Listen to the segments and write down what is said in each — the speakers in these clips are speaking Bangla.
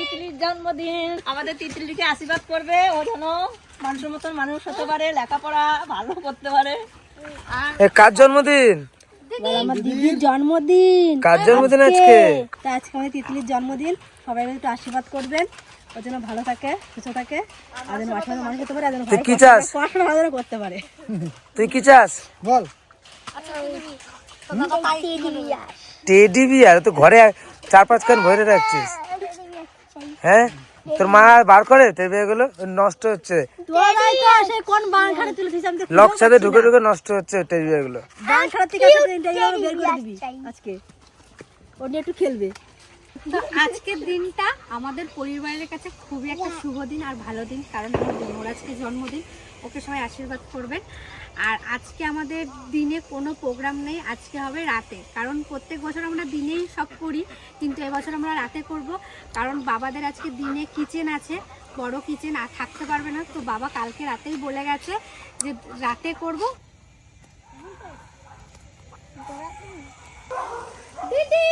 তিতলির জন্মদিন। আমাদের তিতলিকে আশীর্বাদ করবে, ও যেন মানুষের মতন মানুষ হতে পারে, লেখাপড়া ভালো করতে পারে। কার জন্মদিন? আমার দিদির জন্মদিন। কার জন্মদিন আজকে? আজকে আমাদের তিতলির জন্মদিন, সবাই একটু আশীর্বাদ করবেন, ও যেন ভালো থাকে, সুস্থ থাকে, আর যেন মাসে মানুষ হতে পারে, আর যেন পড়াশোনা ভালো করতে পারে। তুই কি চাস বল? টেডি বিয়ার তো ঘরে 4-5 খান ভরে রাখছিস, হ্যাঁ? তোর মা বার করে টেডি বিয়ার গুলো, নষ্ট হচ্ছে, লক সাথে ঢুকে ঢুকে নষ্ট হচ্ছে টেডি বিয়ার গুলো। একটু খেলবে। তো আজকের দিনটা আমাদের পরিবারের কাছে খুবই একটা শুভ দিন আর ভালো দিন, কারণ ওর আজকে জন্মদিন, ওকে সবাই আশীর্বাদ করবেন। আর আজকে আমাদের দিনে কোনো প্রোগ্রাম নেই, আজকে হবে রাতে, কারণ প্রত্যেক বছর আমরা দিনেই সব করি, কিন্তু এবছর আমরা রাতে করব, কারণ বাবাদের আজকে দিনে কিচেন আছে, বড় কিচেন, আর থাকতে পারবে না, তো বাবা কালকে রাতেই বলে গেছে যে রাতে করব। দিদি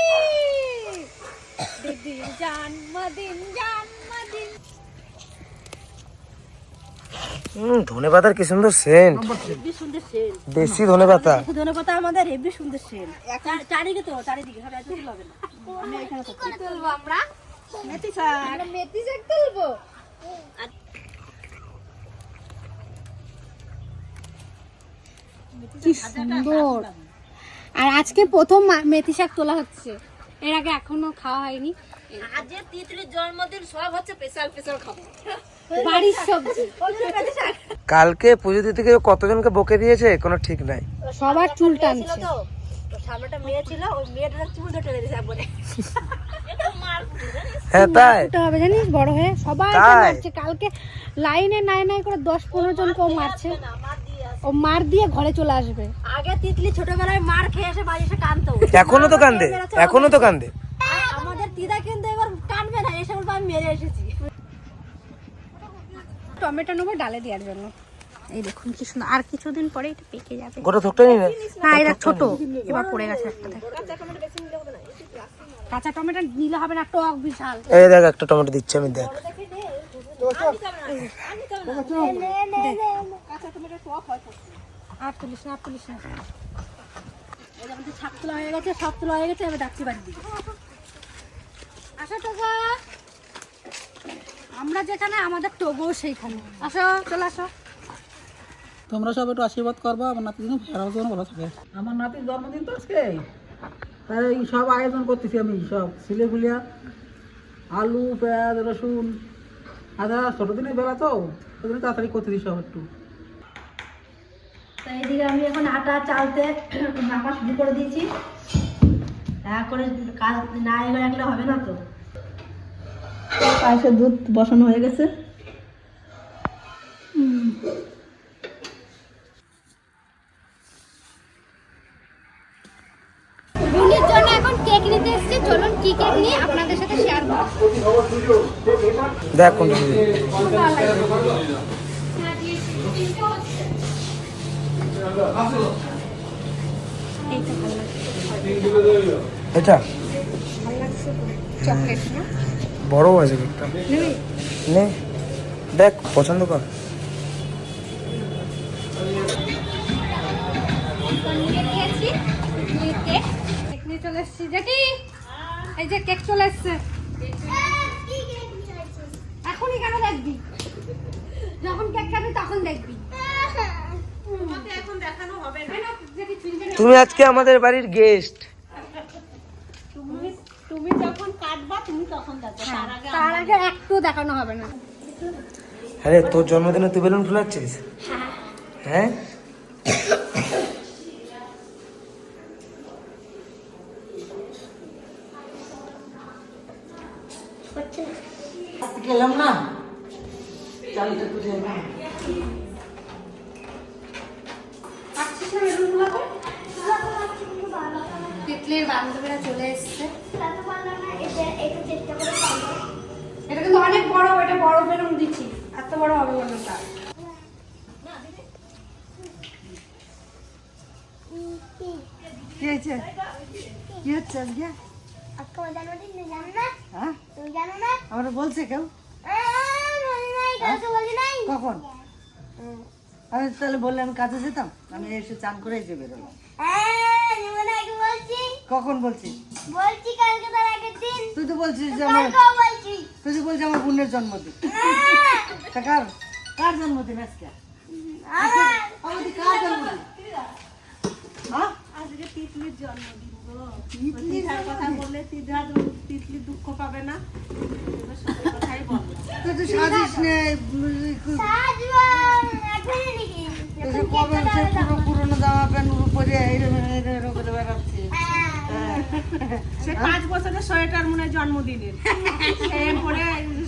দিদির জন্মদিন, জন্মদিন। ধনেপাতার কি সুন্দর সেন্ট, দেশি ধনেপাতা। ধনেপাতা আমাদের হেভি সুন্দর সেন্ট। চারিদিকে তো, চারিদিকে হবে না। আমি এখানে তুলবো আমরা মেথি শাক, মেথি শাক তুলবো। কি সুন্দর। আর আজকে প্রথম মেথি শাক তোলা হচ্ছে, এর আগে এখনো খাওয়া হয়নি। আজকে তিতলির জন্মদিন, সব হচ্ছে স্পেশাল স্পেশাল খাবার, বাড়ির সবজি। কালকে পুজো দিতে গিয়ে কতজনকে বকে দিয়েছে কোনো ঠিক নাই, সবার চুল টানছে। তো সামনেটা মেয়ে ছিল, ওই মেয়েটার চুল টেনে দিয়েছে একবারে। হ্যাঁ তাই হবে জানিস, বড় হয়ে সবাই মারছে। কালকে লাইনে নাই নাই করে 10-15 জনকে ও মারছে, ও মার দিয়ে ঘরে চলে আসবে। আগে তিতলি ছোটবেলায় মার খেয়ে এসে বাড়ি এসে কাঁদতো, এখনো তো কান্দে, এখনো তো কান্দে। আমাদের দিদা কিন্তু এবার কাঁদবে না, এসে বলবো আমি মেরে এসেছি। টমেটো নেবো ডালে দেওয়ার জন্য। এই দেখুন কি সুন্দর, আর কিছুদিন পরে এটা পেকে যাবে। গোটা থোকটা নি না, না এটা ছোট, এবার পড়ে গেছে একটা। কাঁচা টমেটো নিলে হবে না, টক বিশাল। এই দেখ একটা টমেটো দিচ্ছি আমি, দেখ। আর তুলিস না, আর তুলিস না। ছাপ তোলা হয়ে গেছে, সব তোলা হয়ে গেছে, এবার ডাকছি বাড়ি দিকে। আসো টগো, আমরা যেখানে আমাদের টগো সেইখানে। আসো, চলে আসো। তোমরা সব একটু আশীর্বাদ করবো আমার নাতির জন্য, ফেরার জন্য ভালো থাকে। আমার নাতির জন্মদিন তো আজকে, তাই সব আয়োজন করতেছি আমি, সব ছিলে ফুলিয়া, আলু, পেঁয়াজ, রসুন, আদা, ছোটো দিনের বেলা তো ওই জন্য তাড়াতাড়ি করতেছি সব একটু। তো এইদিকে আমি এখন আটা চালতে মাখা শুরু করে দিয়েছি, করে কাজ না এগো রাখলে হবে না। তো পায়েসে দুধ বসানো হয়ে গেছে। বুনির জন্য এখন কেক নিতে এসেছি, চলুন কি কেক নিয়ে আপনাদের সাথে শেয়ার করব। দেখ কোনটা নিবি। এটা চকলেট না, বড় আছে কেকটা, নে দেখ পছন্দ কর। চলে এসেছি জেঠি, এই যে কেক চলে এসছে। এখনই কেন দেখবি? যখন কেক খাবি তখন দেখবি। তুমি আজকে আমাদের বাড়ির গেস্ট। তুমি যখন কাটবা তুমি তখন দেখো, তার আগে একটু দেখানো হবে না। আরে তোর জন্মদিনে তুই বেলুন ফুলাচ্ছিস? হ্যাঁ গেলাম না চালিটা তুলে না। তিতলির বান্ধবীরা চলে এসছে। এটা কিন্তু অনেক বড়, এটা বড় বেলুন দিচ্ছি, এত বড় হবে বেলুনটা। কি হয়েছে, কি হচ্ছে আজকে? হ্যাঁ আমরা বলছে কেউ কখন? আমি তাহলে বললে আমি কাজে যেতাম, আমি এসে চান করে যে বেরোলাম। কখন বলছি? তুই তো বলছিস যে আমার বোনের জন্মদিন। তা কার জন্মদিন আজকে? আমাদের কার জন্মদিন? হ্যাঁ? আজকে তিতলির জন্মদিন গো। তিতলির তিতলির কথা বললে তিতলি দুঃখ পাবে না, সত্যি কথাই বললাম। তুই তো সাজিস নে, কবে সে পুরোনো জামা প্যান্ট পরে এইরকম করে বেড়াচ্ছে। সে 5 বছরের সোয়েটার মনে হয় জন্মদিনের, সে পরে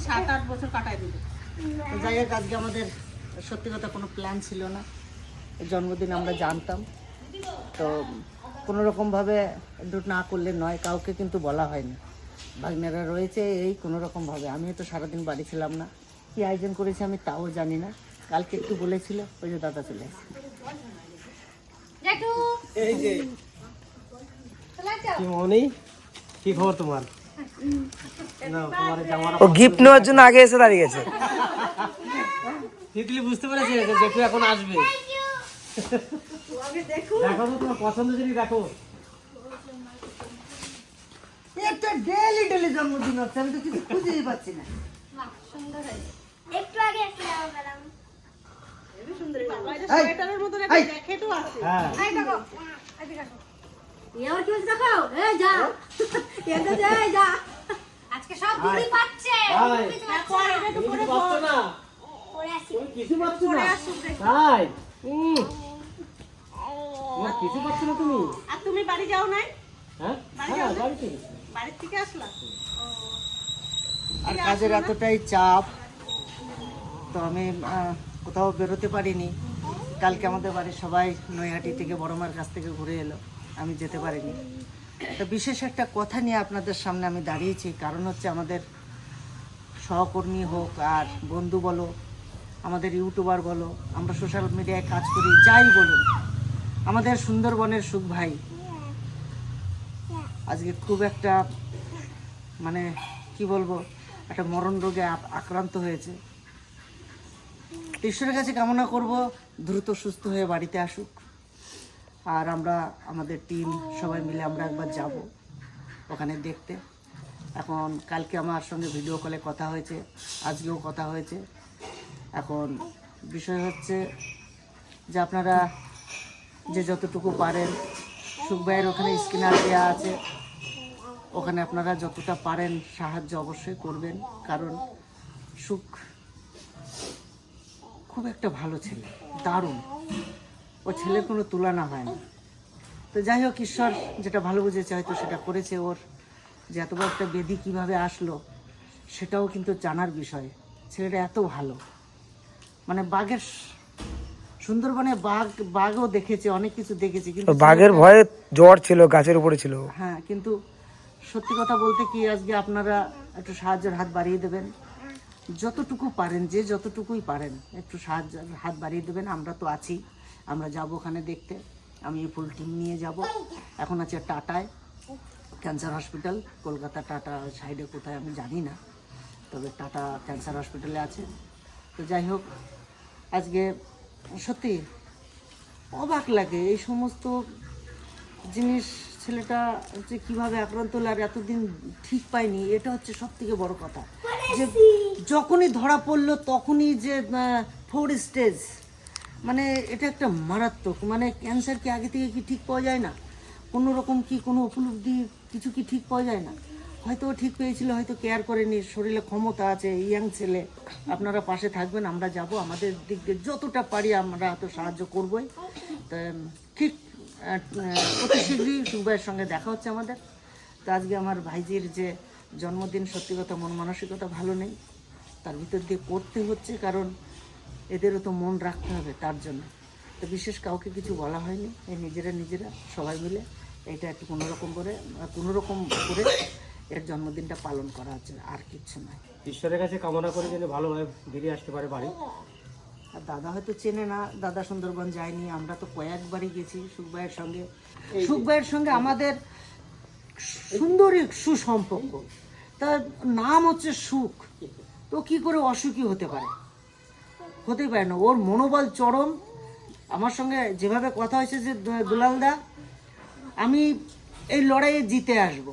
7-8 বছর কাটাই দিল। তো যাই হোক, আজকে আমাদের সত্যি কথা কোনো প্ল্যান ছিল না। এই জন্মদিন আমরা জানতাম, তো কোনো রকমভাবে ডুট না করলে নয়, কাউকে কিন্তু বলা হয়নি। ভাগ্নেরা রয়েছে এই কোনো রকমভাবে, আমিও তো সারাদিন বাড়ি ছিলাম না, কী আয়োজন করেছে আমি তাও জানি না। কালকে একটু বলেছিল, ওই যে দাদা চলে আসছে। এই যে কি মনি, কি খবর তোমার? ও গিফট নেওয়ার জন্য আগে এসে দাঁড়িয়ে গেছে। তিতলি বুঝতে পেরেছে যে জেঠু এখন আসবে। দেখো তো তোমার পছন্দ যদি দেখো। একটা ডেলি ডেলি জন্মদিন হচ্ছে, আমি তো কিছু খুঁজেই পাচ্ছি না। একটু আগে একটা জামা পেলাম, হেবি সুন্দর, সোয়েটারের মতো একটা জ্যাকেটও আছে। হ্যাঁ এই দেখো, এদিকে আসো। এবার কি হচ্ছে দেখো, এই যা, এটা যা, যা। আজকে সব দিদি পাচ্ছে কিছু পাচ্ছ না, কিছু পাচ্ছ না তাই? তোমার কিছু পাচ্ছ না তুমি? আর তুমি বাড়ি যাও নাই? হ্যাঁ হ্যাঁ, বাড়িতে গেছি। বাড়ির থেকে আসলা? আর কাজের এতটাই চাপ, তো আমি কোথাও বেরোতে পারিনি। কালকে আমাদের বাড়ির সবাই নৈহাটি থেকে বড় মার কাছ থেকে ঘুরে এলো, আমি যেতে পারিনি। তো বিশেষ একটা কথা নিয়ে আপনাদের সামনে আমি দাঁড়িয়েছি, কারণ হচ্ছে আমাদের সহকর্মী হোক আর বন্ধু বলো, আমাদের ইউটিউবার বলো, আমরা সোশ্যাল মিডিয়ায় কাজ করি, যাই বলুন, আমাদের সুন্দরবনের সুখ ভাই আজকে খুব একটা মানে কি বলবো, একটা মরণ রোগে আক্রান্ত হয়েছে। ঈশ্বরের কাছে কামনা করব দ্রুত সুস্থ হয়ে বাড়িতে আসুক, আর আমরা আমাদের টিম সবাই মিলে আমরা একবার যাব ওখানে দেখতে। এখন কালকে আমার সঙ্গে ভিডিও কলে কথা হয়েছে, আজকেও কথা হয়েছে। এখন বিষয় হচ্ছে যে আপনারা যে যতটুকু পারেন, সুখ ভাইয়ের ওখানে স্ক্যানার দেওয়া আছে, ওখানে আপনারা যতটা পারেন সাহায্য অবশ্যই করবেন, কারণ সুখ খুব একটা ভালো ছেলে, দারুণ, ও ছেলের কোনো তুলনা হয় না। তো যাই হোক, ঈশ্বর যেটা ভালো বুঝেছে হয়তো সেটা করেছে। ওর যে এত বড় একটা বেদি কীভাবে আসলো সেটাও কিন্তু জানার বিষয়। ছেলেটা এত ভালো, মানে বাঘের, সুন্দরবনে বাঘও দেখেছে, অনেক কিছু দেখেছি, কিন্তু বাঘের ভয়ে জ্বর ছিল, গাছের উপরে ছিল। হ্যাঁ, কিন্তু সত্যি কথা বলতে কি, আজকে আপনারা একটু সাহায্যের হাত বাড়িয়ে দেবেন, যতটুকু পারেন, যে যতটুকুই পারেন একটু সাহায্যের হাত বাড়িয়ে দেবেন। আমরা তো আছি, আমরা যাব ওখানে দেখতে। আমি ফুল টিম নিয়ে যাব। এখন আছে টাটায় ক্যান্সার হসপিটাল, কলকাতা টাটা সাইডে কোথায় আমি জানি না, তবে টাটা ক্যান্সার হসপিটালে আছে। তো যাই হোক, আজকে সত্যি অবাক লাগে এই সমস্ত জিনিস। ছেলেটা যে কীভাবে আক্রান্ত হলো আর এতদিন ঠিক পাইনি, এটা হচ্ছে সব থেকে বড় কথা। যে যখনই ধরা পড়লো তখনই যে 4 স্টেজ, মানে এটা একটা মারাত্মক, মানে ক্যান্সার কি আগে থেকে কি ঠিক পাওয়া যায় না? কোনো রকম কি কোনো উপলব্ধি কিছু কি ঠিক পাওয়া যায় না? হয়তো ঠিক পেয়েছিল, হয়তো কেয়ার করেনি, শরীরে ক্ষমতা আছে, ইয়াং ছেলে। আপনারা পাশে থাকবেন, আমরা যাব, আমাদের দিক দিয়ে যতটা পারি আমরা তো সাহায্য করবই। তো ঠিক অতি শীঘ্রই সুখভাইয়ের সঙ্গে দেখা হচ্ছে আমাদের। তো আজকে আমার ভাইজির যে জন্মদিন, সত্যি কথা মন মানসিকতা ভালো নেই, তার ভিতর দিয়ে করতে হচ্ছে, কারণ এদেরও তো মন রাখতে হবে তার জন্য। তো বিশেষ কাউকে কিছু বলা হয়নি, এই নিজেরা সবাই মিলে এটা একটু কোনোরকম করে এর জন্মদিনটা পালন করা হচ্ছে, আর কিচ্ছু নয়। ঈশ্বরের কাছে কামনা করে যেন ভালোভাবে বেরিয়ে আসতে পারে বাড়ি। আর দাদা হয়তো চেনে না, দাদা সুন্দরবন যায়নি, আমরা তো কয়েকবারই গেছি সুখ ভাইয়ের সঙ্গে। সুখ ভাইয়ের সঙ্গে আমাদের সুন্দর এক সুসম্পর্ক, তার নাম হচ্ছে সুখ, তো কি করে অসুখী হতে পারে? হতেই পারে না। ওর মনোবল চরম। আমার সঙ্গে যেভাবে কথা হয়েছে যে দুলালদা আমি এই লড়াইয়ে জিতে আসব,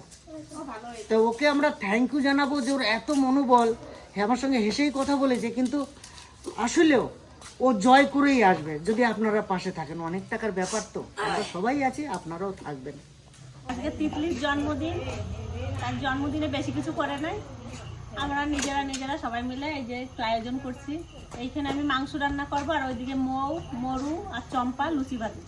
তো ওকে আমরা থ্যাংক ইউ জানাবো যে ওর এত মনোবল। হ্যাঁ, আমার সঙ্গে হেসেই কথা বলেছে, কিন্তু আসলেও ও জয় করেই আসবে যদি আপনারা পাশে থাকেন। অনেক টাকার ব্যাপার, তো আমরা সবাই আছি, আপনারাও থাকবেন। আজকে তিতলির জন্মদিন, তার জন্মদিনে বেশি কিছু করে নাই, আমরা নিজেরা সবাই মিলে এই যে একটু আয়োজন করছি। এইখানে আমি মাংস রান্না করবো, আর ওইদিকে মৌ, মরু আর চম্পা লুচি ভাজি।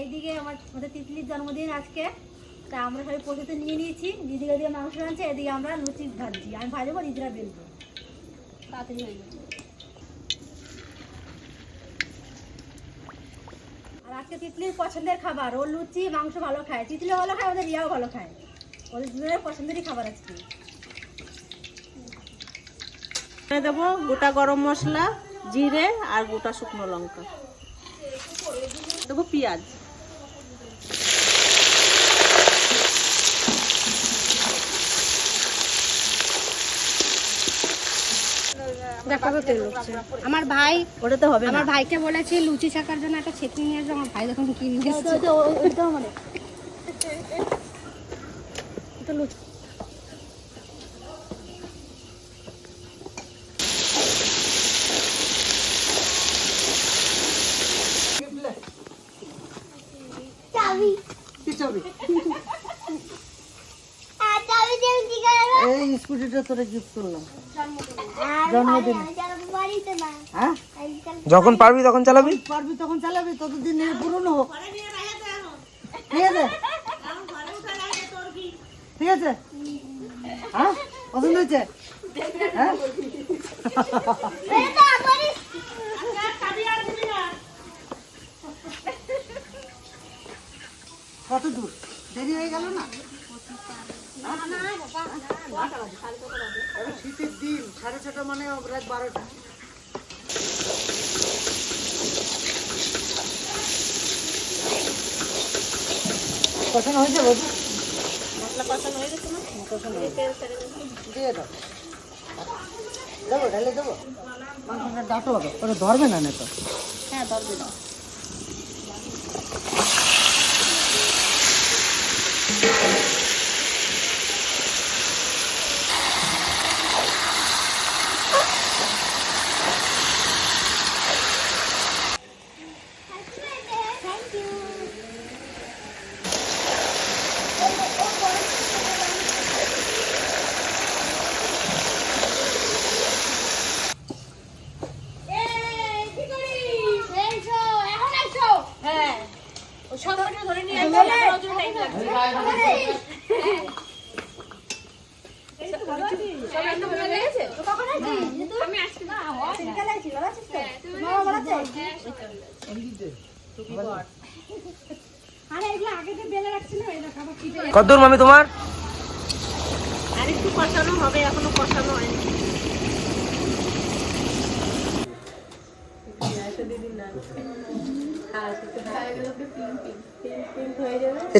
এইদিকে আমাদের তিতলির জন্মদিন আজকে, তা আমরা সবাই প্রস্তুতি নিয়ে নিয়েছি। দিদিকে দিয়ে মাংস রাঁধছে, এদিকে আমরা লুচি ভাজছি। আমি ভাজবো, দিদিরা বেলবো, তাড়াতাড়ি হয়ে যাবে। আর আজকে তিতলির পছন্দের খাবার, ও লুচি মাংস ভালো খায়, তিতলিও ভালো খায়, ওদের রিয়াও ভালো খায়, ওদের দুজনের পছন্দেরই খাবার আজকে। দেবো গোটা গরম মশলা, জিরে আর গোটা শুকনো লঙ্কা, দেবো পেঁয়াজ। আমার ভাই ওটা তো হবে না, আমার ভাইকে বলেছি লুচি ছাকার জন্য একটা ছেঁকনি নিয়ে আসবে, আমার ভাই যখন কি নিয়ে এসেছে। ওইটাও মানে এই স্কুটিটা তোরা গিফট করলাম জন্মদিনে। হ্যাঁ, যখন পারবি তখন চালাবি। পারবি তখন চালাবি, ততদিন এর পুরনো হোক। ঠিক আছে, ঠিক আছে। হ্যাঁ, পছন্দ হয়েছে? হ্যাঁ, কত দূর? দেরি হয়ে গেল না? শীতের দিন 6:30 মানে রাত 12টা। কষানো হয়েছে বাবু? মশলা কষানো হয়ে গেছে না? দিয়ে দাও, দেবো, ঢেলে দেবো। মাংসটা ডাটো হবে, ওটা ধরবে না তো? হ্যাঁ, ধরবে না। কতদূর মামি তোমার? আর একটু কষানো হবে, এখনো কষানো হয়নি।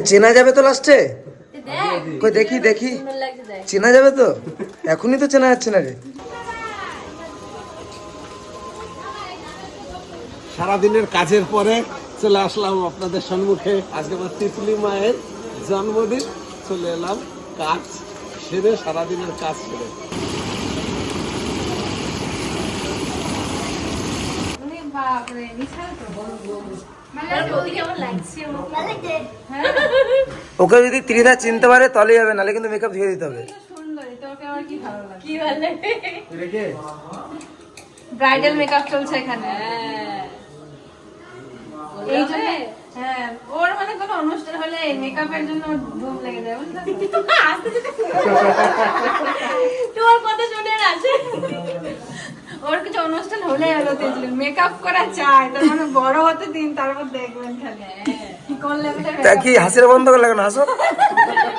চেনা যাবে তো লাস্টে? কই দেখি দেখি, চেনা যাবে তো? এখনই তো চেনা যাচ্ছে না রে। সারাদিনের কাজের পরে চলে আসলাম আপনাদের সম্মুখে। আজকে আমার তিতলি মায়ের জন্মদিন, চলে এলাম কাজ সেরে, সারাদিনের কাজ সেরে। ওকে যদি ত্রিধা চিনতে পারে তাহলেই হবে, নাহলে কিন্তু মেকআপ ধুয়ে দিতে হবে। ব্রাইডাল মেকআপ চলছে এখানে। এই জন্য হ্যাঁ, ওর মানে কোনো অনুষ্ঠান হলে মেকআপের জন্য ধুম লেগে যায়, বুঝলি? তোমার কথা শুনে আছে। চলে এলো তেজলিন, মেকআপ করা চাই, তার মানে বড় হতে দিন, তারপর দেখবেন খালি কি করলে। তা কি হাসিটা বন্ধ করে লাগানো? হাসো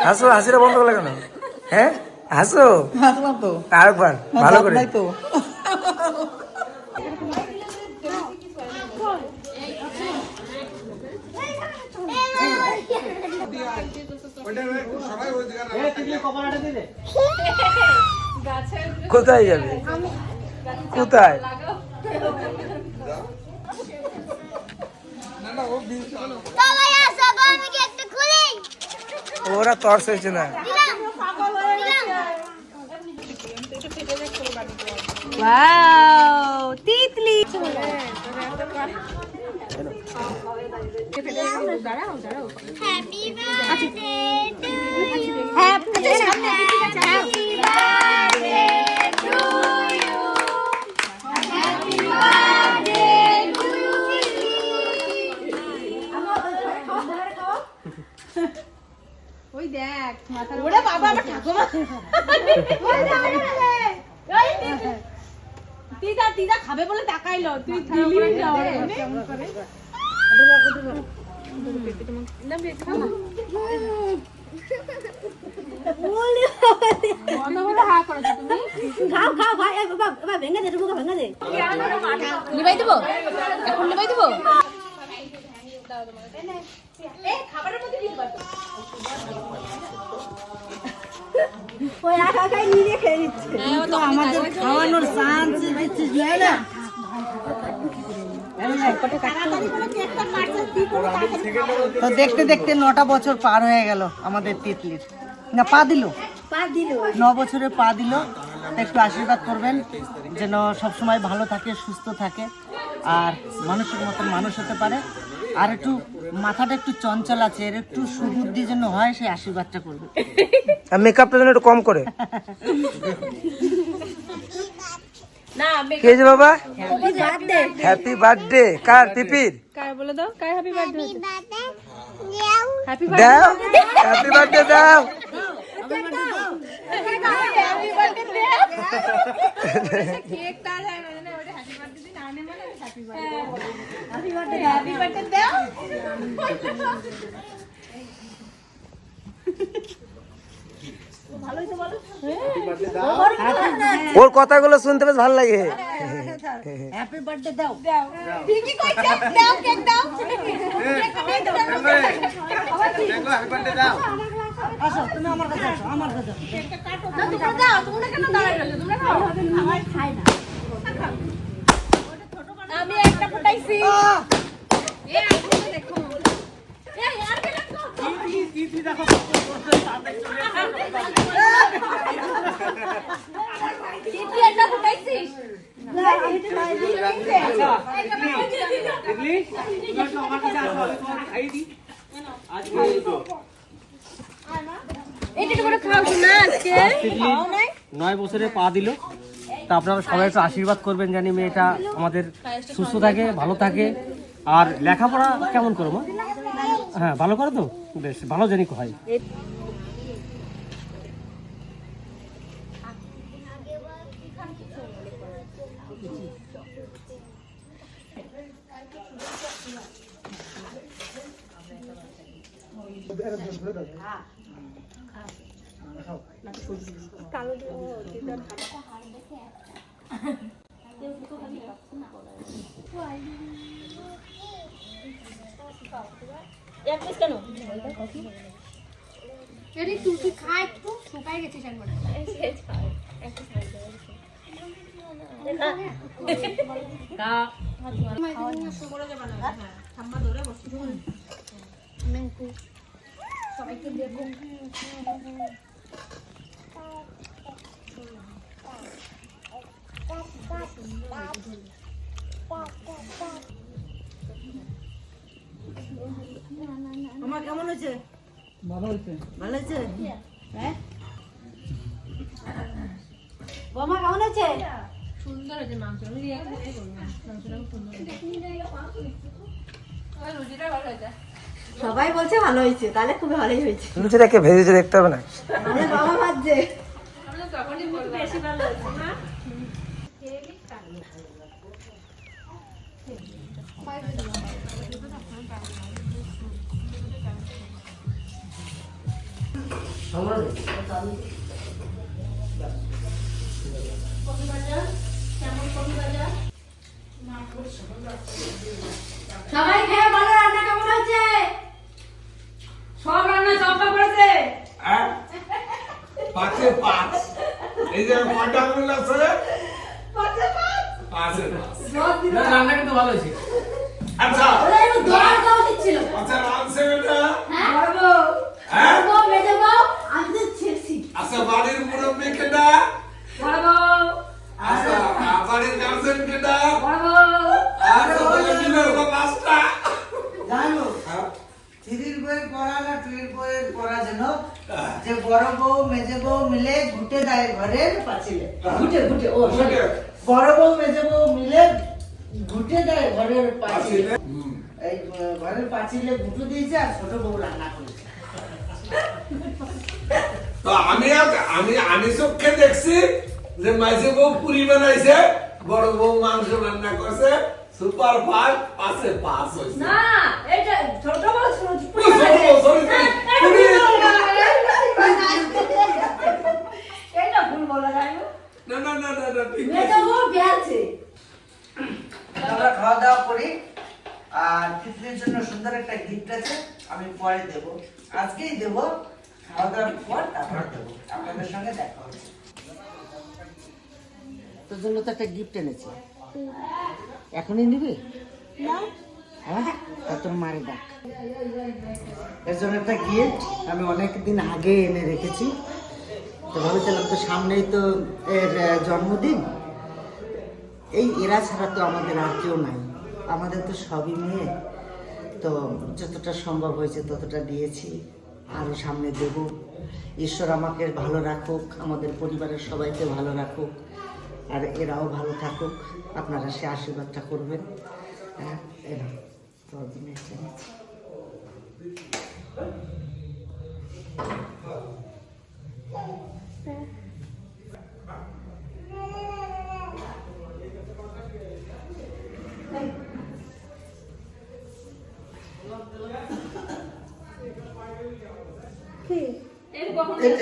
হাসো, হাসিটা বন্ধ করে লাগানো। হ্যাঁ হাসো হাসলাম তো, আরেকবার ভালো করে। তাই তো। কোথায় যাবে? কোথায়? ওরা তর্স হয়েছে না। ওয়াও, তিতলি। ওই দেখ মাথার ওরে বাবা, আমার ঠাকুমা দিদা দিদা খাবে বলে তাকাইলো, তুই দিলি না কেমন করে। নিবাই দেবো এখন, নিবাই দেবো খাবারের মধ্যে দিতে পারতো। আমাদের খাওয়ানোর চান্স দিচ্ছিস না। তো দেখতে দেখতে 9টা বছর পার হয়ে গেল আমাদের তিতলির। না পা দিল 9 বছরে পা দিল। একটু আশীর্বাদ করবেন যেন সবসময় ভালো থাকে, সুস্থ থাকে, আর মানুষের মতন মানুষ হতে পারে। আর একটু মাথাটা একটু চঞ্চল আছে, এর একটু সুবুদ্ধি যেন হয়, সেই আশীর্বাদটা করবে। আর মেকআপটা যেন একটু কম করে। কে যে বাবা? হ্যাপি বার্থডে কার? পিপির? কার বলে দাও, কার হ্যাপি বার্থডে? হ্যাপি দাও, হ্যাপি বার্থডে দাও। হ্যাপি বার্থডে কেকটা যায় না, ওটা হ্যাপি বার্থডে দিন আনে মানে হ্যাপি বার্থডে, হ্যাপি বার্থডে দাও। ওর কথাগুলো শুনতে বেশ ভালো লাগে। হ্যাপি বার্থডে দাও। ঠিকই কইছে, দাও কেক দাও। আসো তুমি আমার কাছে আসো, আমার কাছে আসো। তোমরা দাও, তোমরা কেন দাঁড়ায় রইছো? তোমরা খাও। আমার খাই না। আমি একটা ফুটাইছি। এই আপনি দেখো। এই আর কে দেখো? দিদি দেখো তুই একটা ফুটাইছিস? এটা করে খাও না আজকে? খাও নাই? 9 বছরে পা দিল। তা আপনারা সবাই একটু আশীর্বাদ করবেন জানি মেয়েটা আমাদের সুস্থ থাকে, ভালো থাকে। আর লেখাপড়া কেমন করো মা? হ্যাঁ ভালো করো তো, বেশ ভালো জানি হয়। এরি তুই কি খা একটু, শুকায় গেছিস একবার। সবাইকে দেখো। আমার কেমন হয়েছে? ভালো হয়েছে। ভালো হয়েছে? হ্যাঁ বৌমা কেমন আছে? সুন্দর হয়েছে মাংস। আমি রিয়া খেতে করবো মাংসটা সুন্দর হয়েছে। সবাই বলছে ভালো হয়েছে, তাহলে খুব ভালোই হয়েছে। লুচিটাকে ভেজেছে দেখতে হবে না? আমার বাবা ভাজছে। তখনই বেশি ভালো হয়েছে না? সবাই খেয়ে বলো রান্না কেমন হয়েছে? সব রান্না চম্পা করেছে। হ্যাঁ? পাঁচে পাঁচ। এই যে কয়টা আঙুল আছে রে? পাঁচে পাঁচ। রান্না কিন্তু ভালো হয়েছে। আচ্ছা ওরা একটু দোয়ার দেওয়া উচিত ছিল। আচ্ছা রাঁধছে বেটা? হ্যাঁ? বড় বউ, হ্যাঁ? বড় বউ, মেজো বউ, আমি তো ছেড়ছি। আচ্ছা বাড়ির মুরব্বী কেটা? বড় বউ, আচ্ছা বাড়ির গার্জেন কেটা? বড় বউ। আচ্ছা তাহলে মিলে হলো পাঁচটা। জানো হ্যাঁ? থ্রির বইয়ের পড়া না টুয়ের বইয়ের পড়া যেন যে বড় বউ মেজে বউ মিলে ঘুটে দেয় ঘরের পাঁচিলে ঘুটে ঘুটে ও sorry। ঘুটে। বড় বউ মেজে বউ মিলে ঘুটে দেয় ঘরের পাঁচিলে হুম। এই ঘরের পাঁচিলে ঘুটে দিয়েছে আর ছোট বউ রান্না করেছে। তো আমি চোখে দেখছি যে মাঝে বউ পুরি বানাইছে, বড় বউ মাংস রান্না করছে, সুপার ফাস্ট পাঁচে পাঁচ হয়েছে। না, এটা ছোট বউ শুনছি। ও, sorry, পুরি। এটা ভুল বলা যায় না। না না না না না, ঠিক মেজো আছে। বউ গেছে। আমরা খাওয়া দাওয়া করি আর তিতলির জন্য সুন্দর একটা গিফট আছে, আমি পরে দেব, আজকেই দেব, খাওয়া দাওয়ার পর তারপর দেবো, আপনাদের সঙ্গে দেখা হচ্ছে। তোর জন্য তো একটা গিফট এনেছি, এখনই নিবি? হ্যাঁ, তা তোর মারে ডাক। এর জন্য একটা গিফট আমি অনেকদিন আগে এনে রেখেছি, তো ভাবছিলাম তো সামনেই তো এর জন্মদিন, এই এরা ছাড়া তো আমাদের আর কেউ নাই, আমাদের তো সবই মেয়ে, তো যতটা সম্ভব হয়েছে ততটা দিয়েছি, আরও সামনে দেব। ঈশ্বর আমাকে ভালো রাখুক, আমাদের পরিবারের সবাইকে ভালো রাখুক, আর এরাও ভালো থাকুক, আপনারা সে আশীর্বাদটা করবেন। হ্যাঁ, এরা তোর জন্য একটা এনেছি।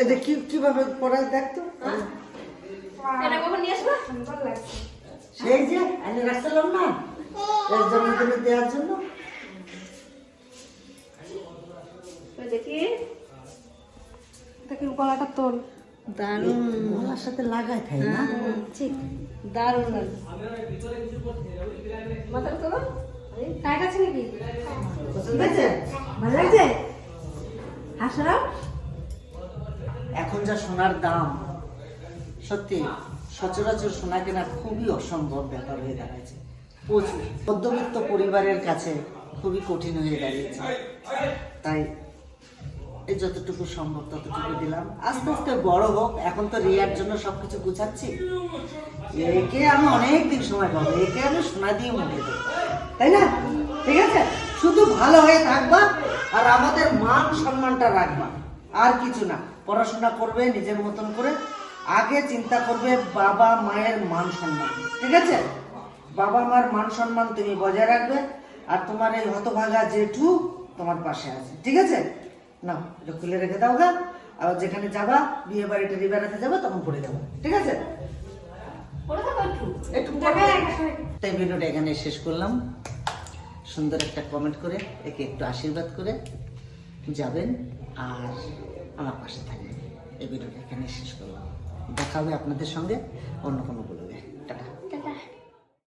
এটা কিভাবে পড়া দেখতো, এটা কখন নিয়ে আসবা? সেই যে আমি রাখছিলাম না এর জন্মদিনে দেওয়ার জন্য। দেখি, দেখি গলাটা তোল। দারুণ, গলার সাথে লাগাই খাই না, ঠিক, দারুণ। মাথাটা তোলো। টাইট আছে নাকি? পছন্দ হয়েছে? ভালো লাগছে? হাসলাম। এখন যা সোনার দাম, সত্যি সচরাচর সোনা কেনা খুবই অসম্ভব ব্যাপার হয়ে দাঁড়াচ্ছে, প্রচুর মধ্যবিত্ত পরিবারের কাছে খুবই কঠিন হয়ে দাঁড়িয়েছে, তাই এই যতটুকু সম্ভব ততটুকু দিলাম। আস্তে আস্তে বড় হোক, এখন তো রিয়ার জন্য সবকিছু গুছাচ্ছি, একে আমি অনেকদিন সময় পাবো, একে আমি সোনা দিয়ে মুখে দেবো, তাই না? ঠিক আছে, শুধু ভালো হয়ে থাকবা আর আমাদের মান সম্মানটা রাখবা, আর কিছু না। পড়াশোনা করবে নিজের মতন করে, আগে চিন্তা করবে বাবা মায়ের মান সম্মান, ঠিক আছে? বাবা মার মান সম্মান তুমি বজায় রাখবে, আর তোমার এই হতভাগা জেঠু তোমার পাশে আছে, ঠিক আছে? না, এটা খুলে রেখে দাও গা, আর যেখানে যাবা বিয়ে বাড়িতে বেড়াতে যাবে তখন পড়ে যাবো, ঠিক আছে? একটু তাই ভিডিওটা এখানে শেষ করলাম। সুন্দর একটা কমেন্ট করে একে একটু আশীর্বাদ করে যাবেন আর আমার পাশে থাকবেন। এই ভিডিওটা এখানে শেষ করলাম, দেখা হবে আপনাদের সঙ্গে অন্য কোনো ব্লগে। টাটা।